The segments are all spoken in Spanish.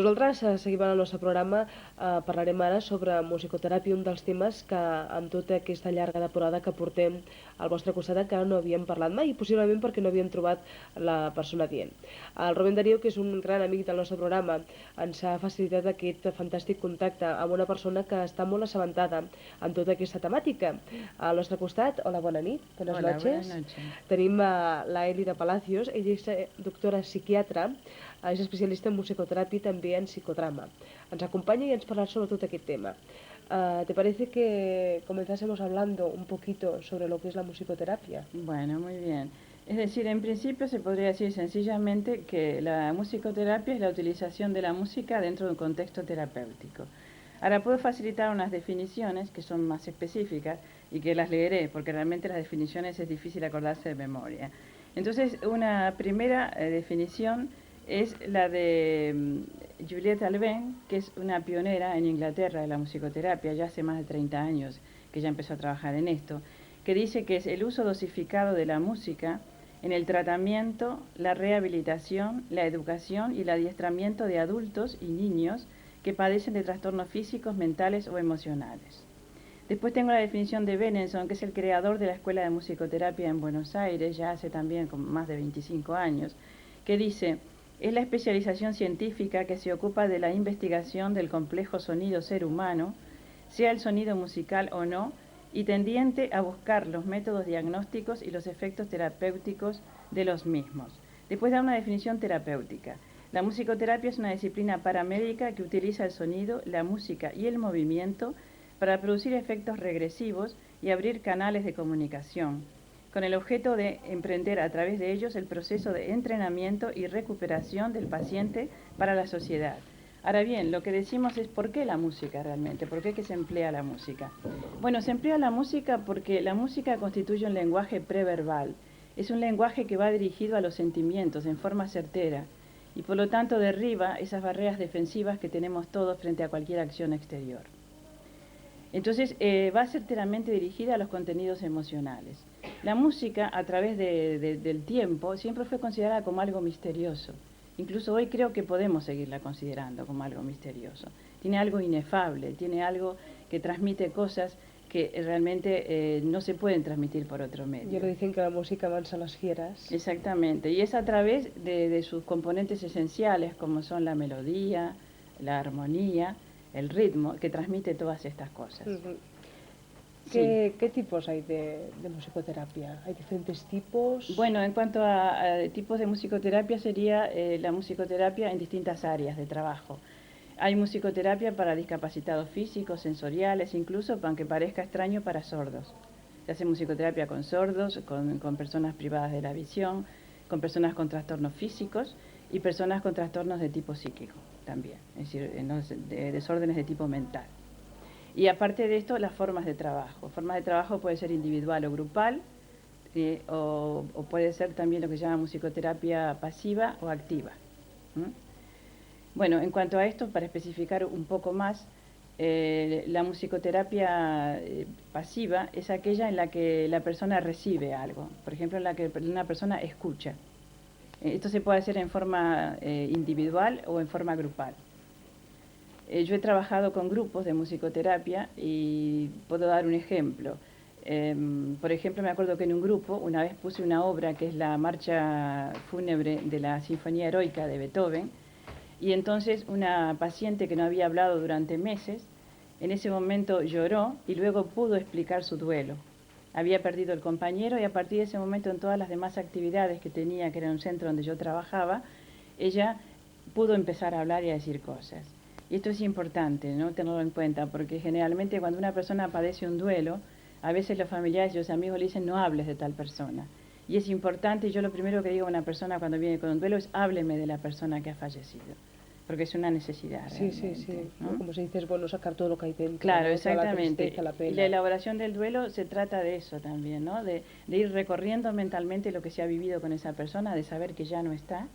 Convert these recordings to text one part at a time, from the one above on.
Nosaltres seguim el nostre programa, parlarem ara sobre musicoteràpia, un dels temes que amb tota aquesta llarga temporada que portem al vostre costat encara no havíem parlat mai, i possiblement perquè no havíem trobat la persona dient. El Rubén Darío, que és un gran amic del nostre programa, ens ha facilitat aquest fantàstic contacte amb una persona que està molt assabentada en tota aquesta temàtica. Al nostre costat, hola, bona nit, buenas Hola, buenas noches. noches. Tenim la Elida Palacios, ella és doctora psiquiatra, és especialista en musicoteràpia i també en psicodrama. Ens acompanya i ens parlarà sobre tot aquest tema. ¿Te parece que comenzásemos hablando un poquito sobre lo que es la musicoterapia? Bueno, muy bien. Es decir, en principio se podría decir sencillamente que la musicoterapia es la utilización de la música dentro de un contexto terapéutico. Ahora puedo facilitar unas definiciones que son más específicas y que las leeré porque realmente las definiciones es difícil acordarse de memoria. Entonces, una primera definición es la de Juliette Alben, que es una pionera en Inglaterra de la musicoterapia, ya hace más de 30 años que ya empezó a trabajar en esto, que dice que es el uso dosificado de la música en el tratamiento, la rehabilitación, la educación y el adiestramiento de adultos y niños que padecen de trastornos físicos, mentales o emocionales. Después tengo la definición de Benenson, que es el creador de la Escuela de Musicoterapia en Buenos Aires, ya hace también más de 25 años, que dice: es la especialización científica que se ocupa de la investigación del complejo sonido ser humano, sea el sonido musical o no, y tendiente a buscar los métodos diagnósticos y los efectos terapéuticos de los mismos. Después da una definición terapéutica. La musicoterapia es una disciplina paramédica que utiliza el sonido, la música y el movimiento para producir efectos regresivos y abrir canales de comunicación, con el objeto de emprender a través de ellos el proceso de entrenamiento y recuperación del paciente para la sociedad. Ahora bien, lo que decimos es ¿por qué la música realmente? ¿Por qué que se emplea la música? Bueno, se emplea la música porque la música constituye un lenguaje preverbal. Es un lenguaje que va dirigido a los sentimientos en forma certera y por lo tanto derriba esas barreras defensivas que tenemos todos frente a cualquier acción exterior. Entonces va certeramente dirigida a los contenidos emocionales. La música, a través del tiempo, siempre fue considerada como algo misterioso. Incluso hoy creo que podemos seguirla considerando como algo misterioso. Tiene algo inefable, tiene algo que transmite cosas que realmente no se pueden transmitir por otro medio. Ya lo dicen que la música avanza las fieras. Exactamente, y es a través de sus componentes esenciales, como son la melodía, la armonía, el ritmo, que transmite todas estas cosas. ¿Qué tipos hay de musicoterapia? ¿Hay diferentes tipos? Bueno, en cuanto a tipos de musicoterapia, sería la musicoterapia en distintas áreas de trabajo. Hay musicoterapia para discapacitados físicos, sensoriales, incluso, aunque parezca extraño, para sordos. Se hace musicoterapia con sordos, con personas privadas de la visión, con personas con trastornos físicos y personas con trastornos de tipo psíquico también, es decir, desórdenes de tipo mental. Y aparte de esto, las formas de trabajo. Formas de trabajo puede ser individual o grupal, o puede ser también lo que se llama musicoterapia pasiva o activa. Bueno, en cuanto a esto, para especificar un poco más, la musicoterapia pasiva es aquella en la que la persona recibe algo, por ejemplo, en la que una persona escucha. Esto se puede hacer en forma individual o en forma grupal. Yo he trabajado con grupos de musicoterapia y puedo dar un ejemplo. Por ejemplo, me acuerdo que en un grupo una vez puse una obra que es la marcha fúnebre de la Sinfonía Heroica de Beethoven, y entonces una paciente que no había hablado durante meses, en ese momento lloró y luego pudo explicar su duelo. Había perdido el compañero y a partir de ese momento, en todas las demás actividades que tenía, que era un centro donde yo trabajaba, ella pudo empezar a hablar y a decir cosas. Y esto es importante, ¿no?, tenerlo en cuenta, porque generalmente cuando una persona padece un duelo, a veces los familiares y los amigos le dicen no hables de tal persona. Y es importante, y yo lo primero que digo a una persona cuando viene con un duelo es hábleme de la persona que ha fallecido, porque es una necesidad. Sí, sí, sí. ¿no? Como se dice, es bueno sacar todo lo que hay dentro. Claro, ¿no? exactamente. La tristeza, la pena. Y la elaboración del duelo se trata de eso también, ¿no? De ir recorriendo mentalmente lo que se ha vivido con esa persona, de saber que ya no está,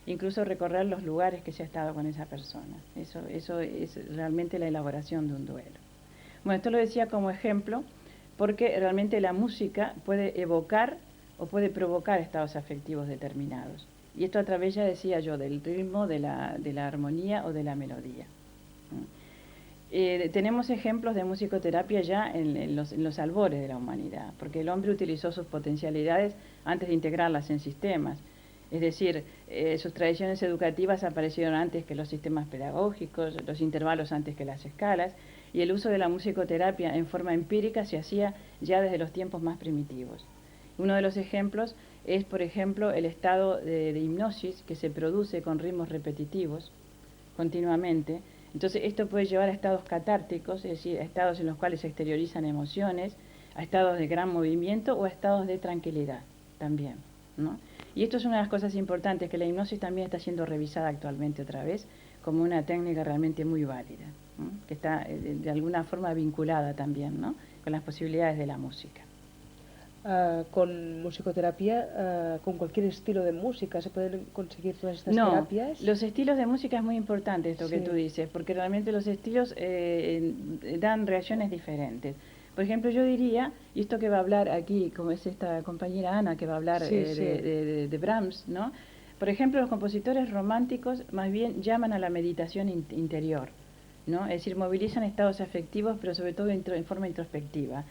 incluso recorrer los lugares que se ha estado con esa persona. Eso es realmente la elaboración de un duelo. Bueno, esto lo decía como ejemplo porque realmente la música puede evocar o puede provocar estados afectivos determinados. Y esto a través, ya decía yo, del ritmo, de la armonía o de la melodía. Tenemos ejemplos de musicoterapia ya en los albores de la humanidad, porque el hombre utilizó sus potencialidades antes de integrarlas en sistemas. Es decir, sus tradiciones educativas aparecieron antes que los sistemas pedagógicos, los intervalos antes que las escalas, y el uso de la musicoterapia en forma empírica se hacía ya desde los tiempos más primitivos. Uno de los ejemplos es, por ejemplo, el estado de hipnosis que se produce con ritmos repetitivos continuamente. Entonces esto puede llevar a estados catárticos, es decir, a estados en los cuales se exteriorizan emociones, a estados de gran movimiento o a estados de tranquilidad también, ¿no? Y esto es una de las cosas importantes, que la hipnosis también está siendo revisada actualmente otra vez como una técnica realmente muy válida, ¿no? Que está de alguna forma vinculada también, ¿no?, con las posibilidades de la música. Con musicoterapia, con cualquier estilo de música, ¿se pueden conseguir todas estas No, terapias? los estilos de música es muy importante esto que Sí. tú dices, porque realmente los estilos dan reacciones diferentes. Por ejemplo, yo diría, y esto que va a hablar aquí, como es esta compañera Ana, que va a hablar Sí, sí. de Brahms, ¿no? Por ejemplo, los compositores románticos más bien llaman a la meditación interior, ¿no? Es decir, movilizan estados afectivos, pero sobre todo en forma introspectiva.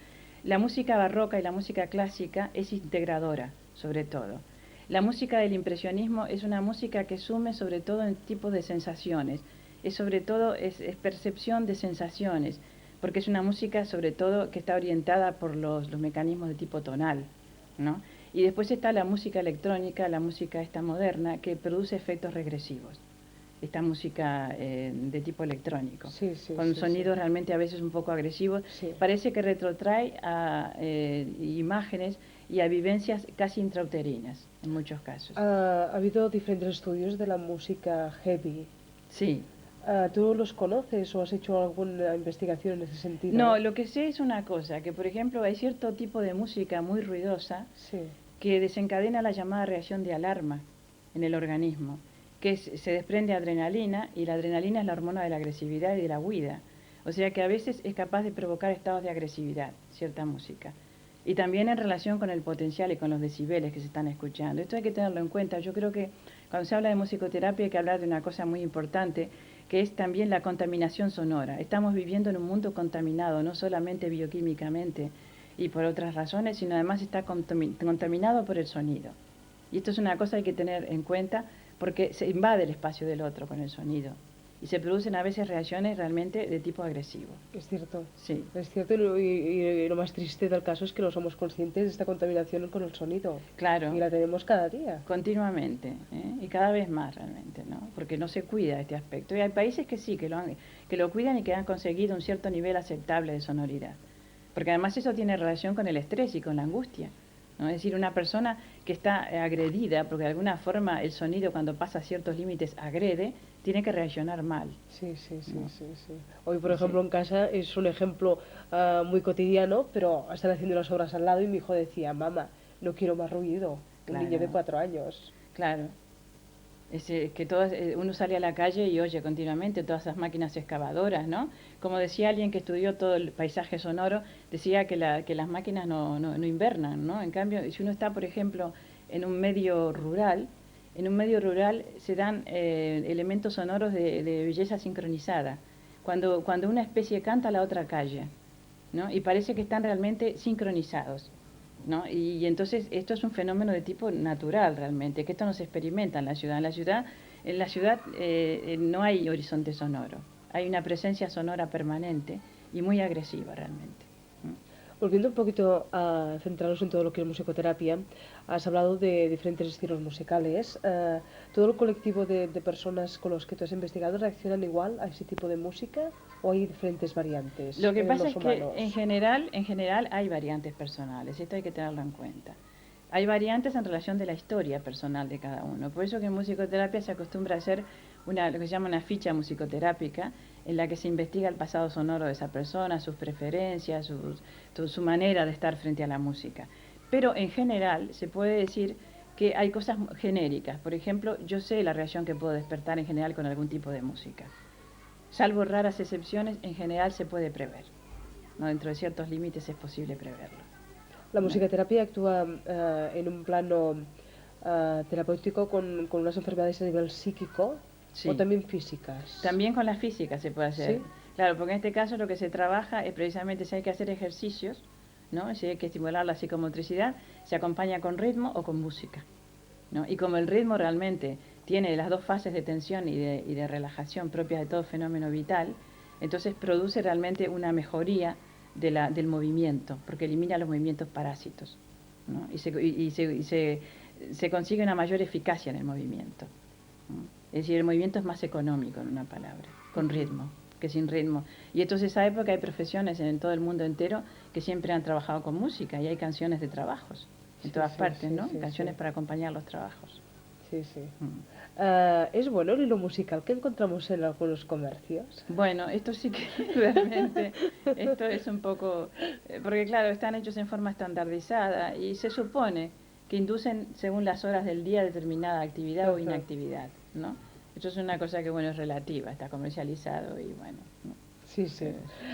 La música barroca y la música clásica es integradora, sobre todo. La música del impresionismo es una música que sume sobre todo en tipos de sensaciones, es sobre todo es percepción de sensaciones, porque es una música sobre todo que está orientada por los mecanismos de tipo tonal, ¿no? Y después está la música electrónica, la música esta moderna, que produce efectos regresivos, esta música de tipo electrónico, Sí, sí, con sí, sonidos sí. realmente a veces un poco agresivos. Sí. Parece que retrotrae a imágenes y a vivencias casi intrauterinas en muchos casos. Ha habido diferentes estudios de la música heavy. Sí. ¿Tú los conoces o has hecho alguna investigación en ese sentido? No, lo que sé es una cosa, que por ejemplo hay cierto tipo de música muy ruidosa Sí. que desencadena la llamada reacción de alarma en el organismo, que se desprende adrenalina, y la adrenalina es la hormona de la agresividad y de la huida. O sea que a veces es capaz de provocar estados de agresividad, cierta música. Y también en relación con el potencial y con los decibeles que se están escuchando. Esto hay que tenerlo en cuenta. Yo creo que cuando se habla de musicoterapia hay que hablar de una cosa muy importante, que es también la contaminación sonora. Estamos viviendo en un mundo contaminado, no solamente bioquímicamente y por otras razones, sino además está contaminado por el sonido. Y esto es una cosa que hay que tener en cuenta, porque se invade el espacio del otro con el sonido y se producen a veces reacciones realmente de tipo agresivo. Es cierto. Sí. Es cierto, y lo más triste del caso es que no somos conscientes de esta contaminación con el sonido. Claro. Y la tenemos cada día. Continuamente, y cada vez más realmente, ¿no? Porque no se cuida este aspecto. Y hay países que sí, que lo cuidan y que han conseguido un cierto nivel aceptable de sonoridad. Porque además eso tiene relación con el estrés y con la angustia, ¿no? Es decir, una persona que está agredida, porque de alguna forma el sonido cuando pasa ciertos límites agrede, tiene que reaccionar mal. Sí, sí, sí, ¿no? sí, sí. Hoy, por Sí. ejemplo, en casa es un ejemplo muy cotidiano, pero están haciendo las obras al lado y mi hijo decía, mamá, no quiero más ruido. Un niño de Claro, 4 años. claro. Es que uno sale a la calle y oye continuamente todas esas máquinas excavadoras, ¿no? Como decía alguien que estudió todo el paisaje sonoro, decía que las máquinas no invernan, ¿no? En cambio, si uno está, por ejemplo, en un medio rural, se dan elementos sonoros de belleza sincronizada. Cuando una especie canta, la otra calla, ¿no? Y parece que están realmente sincronizados, ¿no? Y entonces esto es un fenómeno de tipo natural realmente, que esto no se experimenta en la ciudad. En la ciudad no hay horizonte sonoro, hay una presencia sonora permanente y muy agresiva realmente. Volviendo un poquito a centrarnos en todo lo que es musicoterapia, has hablado de diferentes estilos musicales. ¿Todo el colectivo de personas con los que tú has investigado reaccionan igual a ese tipo de música o hay diferentes variantes Lo que en pasa los es que humanos? en general hay variantes personales, esto hay que tenerlo en cuenta. Hay variantes en relación de la historia personal de cada uno. Por eso que en musicoterapia se acostumbra a hacer lo que se llama una ficha musicoterápica, en la que se investiga el pasado sonoro de esa persona, sus preferencias, su manera de estar frente a la música. Pero en general se puede decir que hay cosas genéricas. Por ejemplo, yo sé la reacción que puedo despertar en general con algún tipo de música. Salvo raras excepciones, en general se puede prever, ¿no? Dentro de ciertos límites es posible preverlo. La ¿no? musicoterapia actúa en un plano terapéutico con unas enfermedades a nivel psíquico Sí. o también físicas. También con la física se puede hacer. ¿Sí? Claro, porque en este caso lo que se trabaja es precisamente si hay que hacer ejercicios, ¿no? Si hay que estimular la psicomotricidad, se acompaña con ritmo o con música, ¿no? Y como el ritmo realmente tiene las dos fases de tensión y de relajación propias de todo fenómeno vital, entonces produce realmente una mejoría del movimiento, porque elimina los movimientos parásitos, ¿no? Se consigue una mayor eficacia en el movimiento, ¿no? Es decir, el movimiento es más económico, en una palabra, con ritmo, que sin ritmo. Y entonces esa época hay profesiones en todo el mundo entero que siempre han trabajado con música y hay canciones de trabajos en todas partes, ¿no? Canciones para acompañar los trabajos. Sí, sí. ¿Es bueno el hilo musical que encontramos en algunos comercios? Bueno, esto sí que realmente, esto es un poco, porque claro, están hechos en forma estandarizada y se supone que inducen según las horas del día determinada actividad o inactividad, ¿no? Esto es una cosa que, bueno, es relativa, está comercializado y bueno, ¿no? Sí, sí.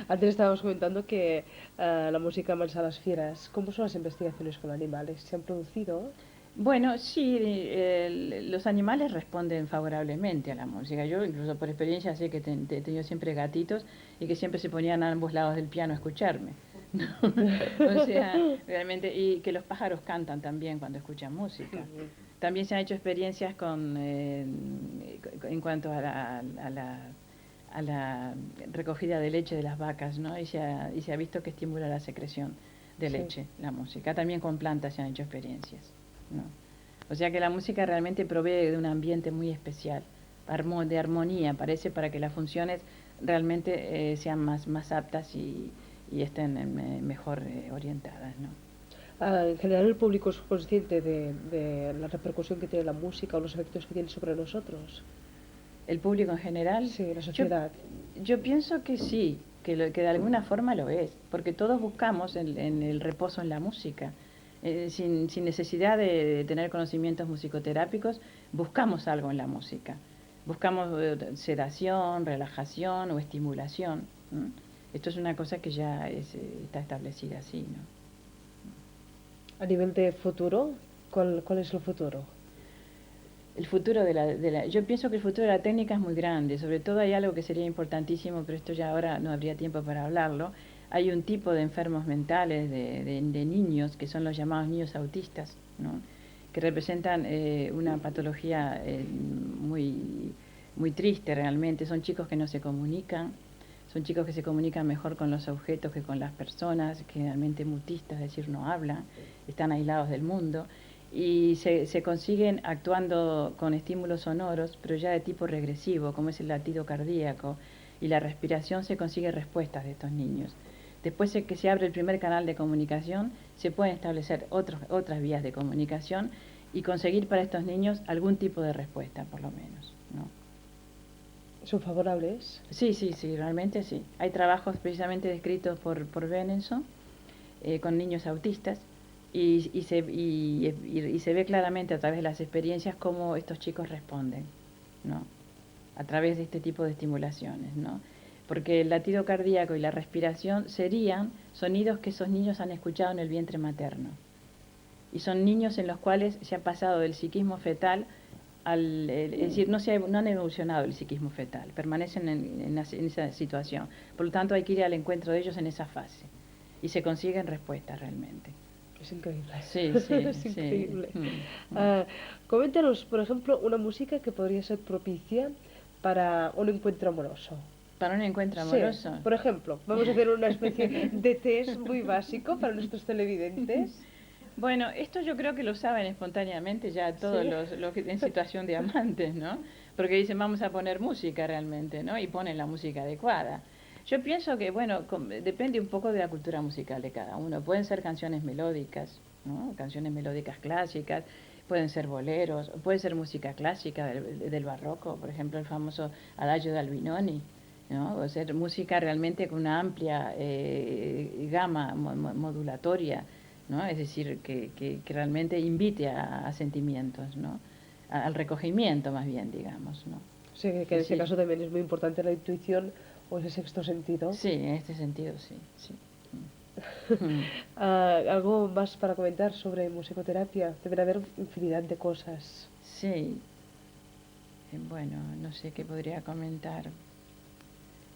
Antes estábamos comentando que la música mansa a las fieras. ¿Cómo son las investigaciones con animales? ¿Se han producido? Bueno, sí, los animales responden favorablemente a la música. Yo incluso por experiencia sé que he tenido siempre gatitos y que siempre se ponían a ambos lados del piano a escucharme. ¿No? O sea, realmente, y que los pájaros cantan también cuando escuchan música. También se han hecho experiencias en cuanto a la recogida de leche de las vacas, ¿no? Y se ha visto que estimula la secreción de leche, la música. También con plantas se han hecho experiencias, ¿no? O sea que la música realmente provee de un ambiente muy especial, de armonía, parece, para que las funciones realmente sean más aptas y estén mejor orientadas, ¿no? En general el público es consciente de la repercusión que tiene la música o los efectos que tiene sobre nosotros. ¿El público en general? Sí, la sociedad. Yo pienso que sí, que de alguna forma lo es, porque todos buscamos en el reposo en la música. Sin necesidad de tener conocimientos musicoterápicos, buscamos algo en la música. Buscamos sedación, relajación o estimulación. Esto es una cosa que ya está establecida así, ¿no? A nivel de futuro, ¿cuál es el futuro? El futuro yo pienso que el futuro de la técnica es muy grande. Sobre todo hay algo que sería importantísimo, pero esto ya ahora no habría tiempo para hablarlo. Hay un tipo de enfermos mentales de niños que son los llamados niños autistas, ¿no? Que representan una patología muy triste realmente. Son chicos que no se comunican, son chicos que se comunican mejor con los objetos que con las personas, generalmente mutistas, es decir, no hablan, están aislados del mundo y se consiguen actuando con estímulos sonoros, pero ya de tipo regresivo, como es el latido cardíaco y la respiración, se consigue respuestas de estos niños. Después de que se abre el primer canal de comunicación, se pueden establecer otras vías de comunicación y conseguir para estos niños algún tipo de respuesta, por lo menos, ¿no? ¿Son favorables? Sí, realmente sí. Hay trabajos precisamente descritos por Benenson con niños autistas y se ve claramente a través de las experiencias cómo estos chicos responden, ¿no? A través de este tipo de estimulaciones, ¿no? Porque el latido cardíaco y la respiración serían sonidos que esos niños han escuchado en el vientre materno. Y son niños en los cuales se ha pasado del psiquismo fetal es decir, no han evolucionado el psiquismo fetal, permanecen en esa situación. Por lo tanto, hay que ir al encuentro de ellos en esa fase y se consiguen respuestas realmente. Es increíble. Sí, es increíble. Coméntanos, por ejemplo, una música que podría ser propicia para un encuentro amoroso. ¿Para un encuentro amoroso? Sí, por ejemplo, vamos a hacer una especie de test muy básico para nuestros televidentes. Bueno, esto yo creo que lo saben espontáneamente ya todos los que en situación de amantes, ¿no? Porque dicen, vamos a poner música realmente, ¿no? Y ponen la música adecuada. Yo pienso que, bueno, depende un poco de la cultura musical de cada uno. Pueden ser canciones melódicas, ¿no? Canciones melódicas clásicas, pueden ser boleros, puede ser música clásica del barroco, por ejemplo, el famoso Adagio de Albinoni, ¿no? O ser música realmente con una amplia gama modulatoria, ¿no? Es decir, que realmente invite a sentimientos, ¿no? Al recogimiento más bien, digamos, ¿no? Sí, que en este caso también es muy importante la intuición o ese sexto sentido. Sí, en este sentido sí. ¿Algo más para comentar sobre musicoterapia? Deben haber infinidad de cosas. Sí, bueno, no sé qué podría comentar.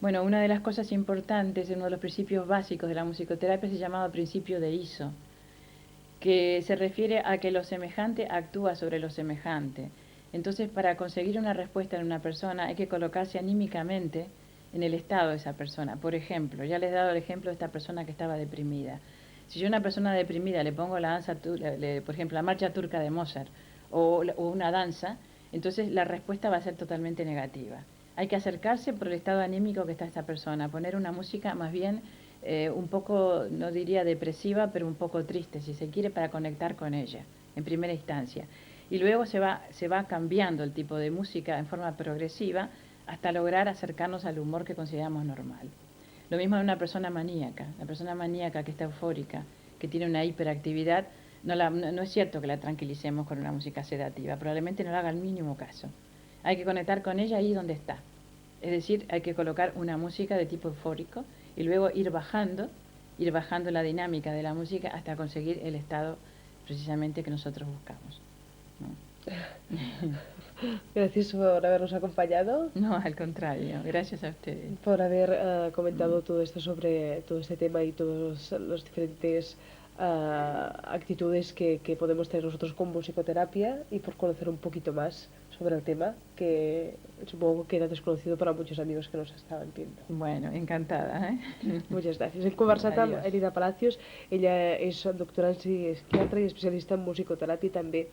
Bueno, una de las cosas importantes, uno de los principios básicos de la musicoterapia se llamaba principio de ISO, que se refiere a que lo semejante actúa sobre lo semejante. Entonces, para conseguir una respuesta en una persona hay que colocarse anímicamente en el estado de esa persona. Por ejemplo, ya les he dado el ejemplo de esta persona que estaba deprimida. Si yo a una persona deprimida le pongo la danza, por ejemplo, la marcha turca de Mozart o una danza, entonces la respuesta va a ser totalmente negativa. Hay que acercarse por el estado anímico que está esta persona, poner una música más bien un poco, no diría depresiva, pero un poco triste, si se quiere, para conectar con ella, en primera instancia. Y luego se va cambiando el tipo de música en forma progresiva hasta lograr acercarnos al humor que consideramos normal. Lo mismo en una persona maníaca. La persona maníaca que está eufórica, que tiene una hiperactividad, no es cierto que la tranquilicemos con una música sedativa, probablemente no le haga el mínimo caso. Hay que conectar con ella ahí donde está. Es decir, hay que colocar una música de tipo eufórico y luego ir bajando la dinámica de la música hasta conseguir el estado precisamente que nosotros buscamos, ¿no? Gracias por habernos acompañado. No, al contrario, gracias a ustedes. Por haber comentado todo esto sobre todo este tema y todos los diferentes actitudes que podemos tener nosotros con musicoterapia y por conocer un poquito más sobre el tema que supongo que era desconocido para muchos amigos que nos estaban viendo. Bueno, encantada. Muchas gràcies. Hem conversat amb Elida Palacios, ella és doctora en psiquiatra i especialista en musicoteràpia també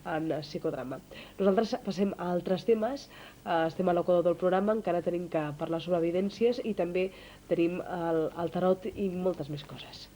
en psicodrama. Nosaltres passem a altres temes, estem a l'equador del programa, encara tenim que parlar sobre evidències i també tenim el tarot i moltes més coses.